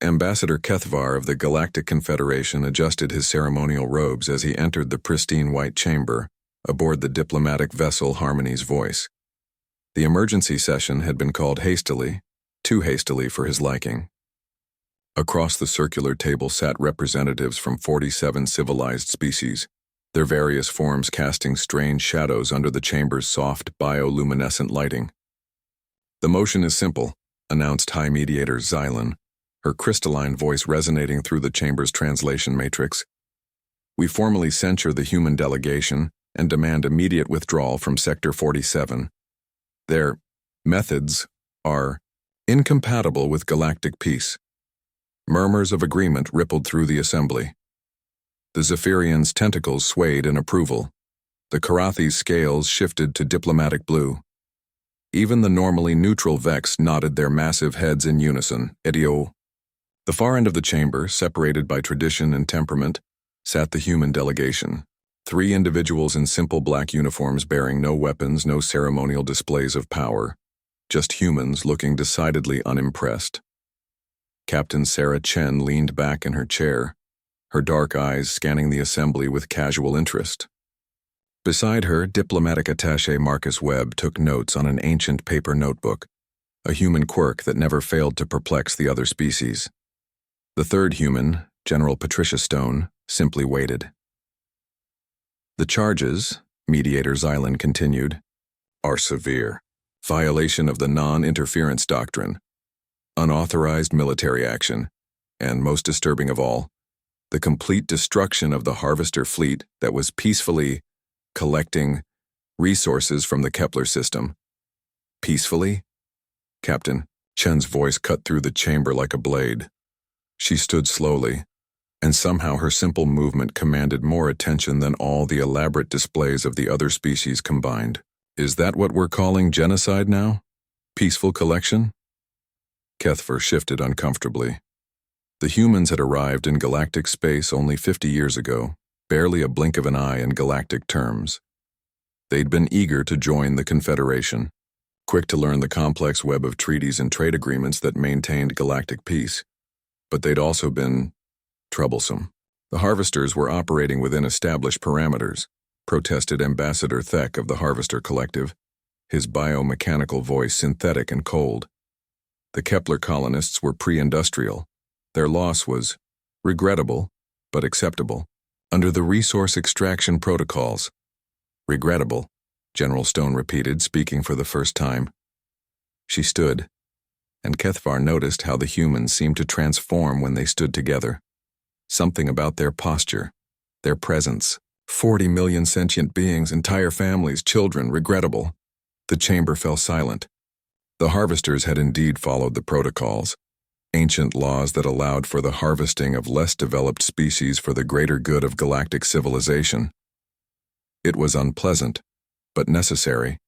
Ambassador Kethvar of the Galactic Confederation adjusted his ceremonial robes as he entered the pristine white chamber aboard the diplomatic vessel Harmony's Voice. The emergency session had been called hastily, too hastily for his liking. Across the circular table sat representatives from 47 civilized species, their various forms casting strange shadows under the chamber's soft bioluminescent lighting. "The motion is simple," announced High Mediator Xylan, her crystalline voice resonating through the chamber's translation matrix. "We formally censure the human delegation and demand immediate withdrawal from Sector 47. Their methods are incompatible with galactic peace." Murmurs of agreement rippled through the assembly. The Zephyrians' tentacles swayed in approval. The Karathi's scales shifted to diplomatic blue. Even the normally neutral Vex nodded their massive heads in unison. Idio. The far end of the chamber, separated by tradition and temperament, sat the human delegation. 3 individuals in simple black uniforms bearing no weapons, no ceremonial displays of power. Just humans looking decidedly unimpressed. Captain Sarah Chen leaned back in her chair, her dark eyes scanning the assembly with casual interest. Beside her, diplomatic attaché Marcus Webb took notes on an ancient paper notebook, a human quirk that never failed to perplex the other species. The third human, General Patricia Stone, simply waited. "The charges," Mediator Xylan continued, "are severe. Violation of the non-interference doctrine, unauthorized military action, and most disturbing of all, the complete destruction of the Harvester fleet that was peacefully collecting resources from the Kepler system." "Peacefully?" Captain Chen's voice cut through the chamber like a blade. She stood slowly, and somehow her simple movement commanded more attention than all the elaborate displays of the other species combined. "Is that what we're calling genocide now? Peaceful collection?" Kethvar shifted uncomfortably. The humans had arrived in galactic space only 50 years ago, barely a blink of an eye in galactic terms. They'd been eager to join the Confederation, quick to learn the complex web of treaties and trade agreements that maintained galactic peace. But they'd also been troublesome. The Harvesters were operating within established parameters, protested Ambassador Thek of the Harvester Collective, his biomechanical voice synthetic and cold. The Kepler colonists were pre-industrial. Their loss was regrettable, but acceptable. Under the resource extraction protocols. "Regrettable," General Stone repeated, speaking for the first time. She stood, and Kethvar noticed how the humans seemed to transform when they stood together. Something about their posture, their presence. 40 million sentient beings, entire families, children, regrettable. The chamber fell silent. The Harvesters had indeed followed the protocols, ancient laws that allowed for the harvesting of less developed species for the greater good of galactic civilization. It was unpleasant, but necessary.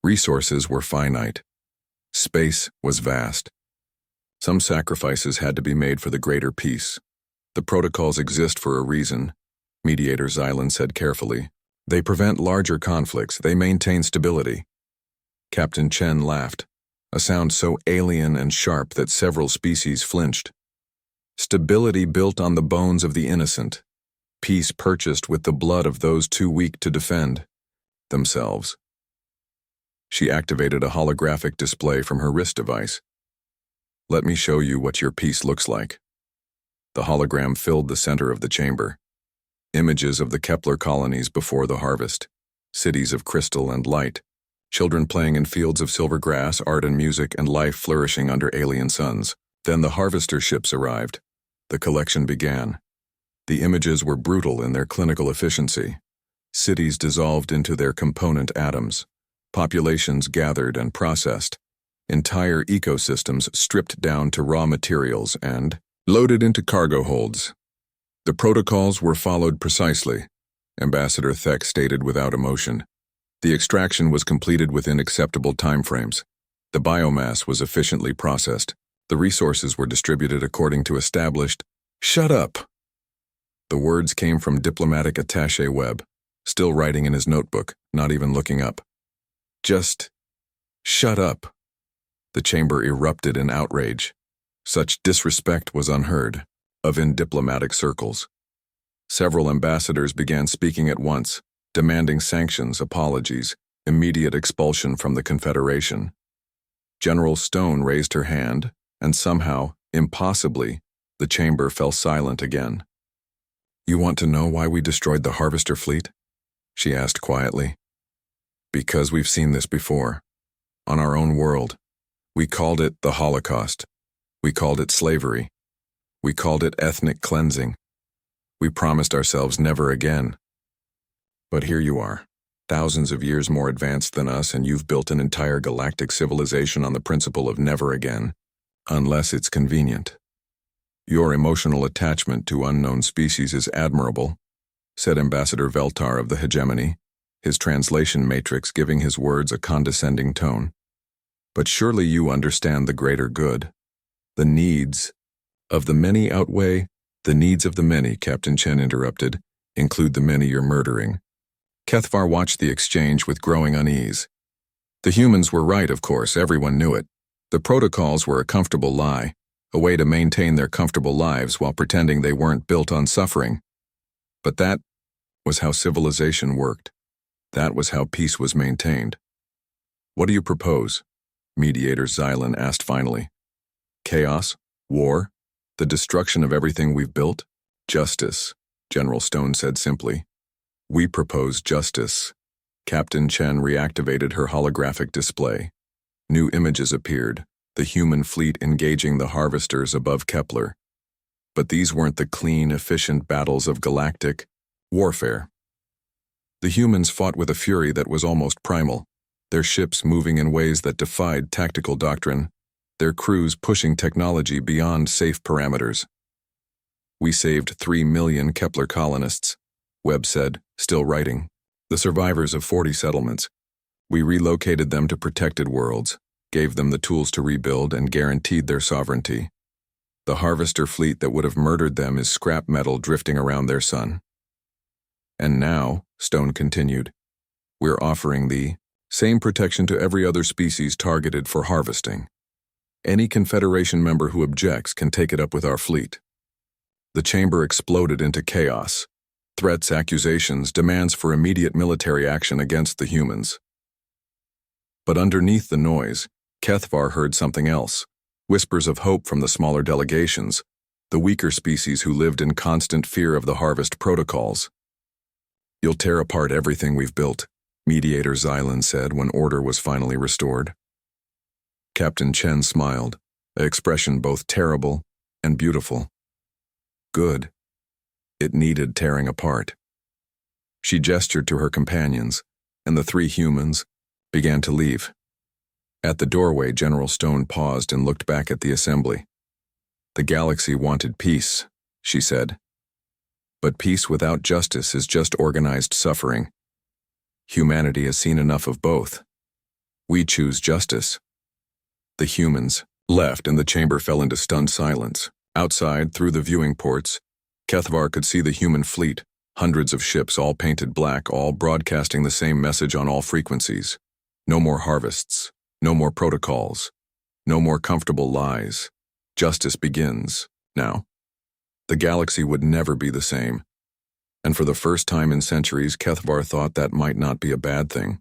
Resources were finite. Space was vast. Some sacrifices had to be made for the greater peace. "The protocols exist for a reason," Mediator Xylan said carefully. "They prevent larger conflicts. They maintain stability." Captain Chen laughed, a sound so alien and sharp that several species flinched. "Stability built on the bones of the innocent. Peace purchased with the blood of those too weak to defend themselves." She activated a holographic display from her wrist device. "Let me show you what your peace looks like." The hologram filled the center of the chamber. Images of the Kepler colonies before the harvest, cities of crystal and light, children playing in fields of silver grass, art and music, and life flourishing under alien suns. Then the harvester ships arrived. The collection began. The images were brutal in their clinical efficiency. Cities dissolved into their component atoms. Populations gathered and processed. Entire ecosystems stripped down to raw materials and loaded into cargo holds. The protocols were followed precisely, Ambassador Thek stated without emotion. The extraction was completed within acceptable timeframes. The biomass was efficiently processed. The resources were distributed according to established. "Shut up!" The words came from diplomatic attaché Webb, still writing in his notebook, not even looking up. "Just shut up." The chamber erupted in outrage. Such disrespect was unheard of in diplomatic circles. Several ambassadors began speaking at once, demanding sanctions, apologies, immediate expulsion from the Confederation. General Stone raised her hand, and somehow, impossibly, the chamber fell silent again. "You want to know why we destroyed the Harvester fleet?" she asked quietly. "Because we've seen this before. On our own world. We called it the Holocaust. We called it slavery. We called it ethnic cleansing. We promised ourselves never again. But here you are, thousands of years more advanced than us, and you've built an entire galactic civilization on the principle of never again, unless it's convenient. Your emotional attachment to unknown species is admirable," said Ambassador Veltar of the Hegemony, his translation matrix giving his words a condescending tone. "But surely you understand the greater good. The needs of the many outweigh the needs of the many," Captain Chen interrupted, "include the many you're murdering." Kethvar watched the exchange with growing unease. The humans were right, of course, everyone knew it. The protocols were a comfortable lie, a way to maintain their comfortable lives while pretending they weren't built on suffering. But that was how civilization worked. That was how peace was maintained. "What do you propose?" Mediator Xylan asked finally. "Chaos? War? The destruction of everything we've built?" "Justice," General Stone said simply. "We propose justice." Captain Chen reactivated her holographic display. New images appeared, the human fleet engaging the harvesters above Kepler. But these weren't the clean, efficient battles of galactic warfare. The humans fought with a fury that was almost primal, their ships moving in ways that defied tactical doctrine, their crews pushing technology beyond safe parameters. "We saved 3 million Kepler colonists," Webb said, still writing. "The survivors of 40 settlements. We relocated them to protected worlds, gave them the tools to rebuild, and guaranteed their sovereignty. The harvester fleet that would have murdered them is scrap metal drifting around their sun. And now," Stone continued, "we're offering the same protection to every other species targeted for harvesting. Any Confederation member who objects can take it up with our fleet." The chamber exploded into chaos. Threats, accusations, demands for immediate military action against the humans. But underneath the noise, Kethvar heard something else. Whispers of hope from the smaller delegations, the weaker species who lived in constant fear of the harvest protocols. "You'll tear apart everything we've built," Mediator Xylan said when order was finally restored. Captain Chen smiled, an expression both terrible and beautiful. "Good. It needed tearing apart." She gestured to her companions, and the 3 humans began to leave. At the doorway, General Stone paused and looked back at the assembly. "The galaxy wanted peace," she said. "But peace without justice is just organized suffering. Humanity has seen enough of both. We choose justice." The humans left and the chamber fell into stunned silence. Outside, through the viewing ports, Kethvar could see the human fleet, hundreds of ships all painted black, all broadcasting the same message on all frequencies. No more harvests, no more protocols, no more comfortable lies. Justice begins, now. The galaxy would never be the same. And for the first time in centuries, Kethvar thought that might not be a bad thing.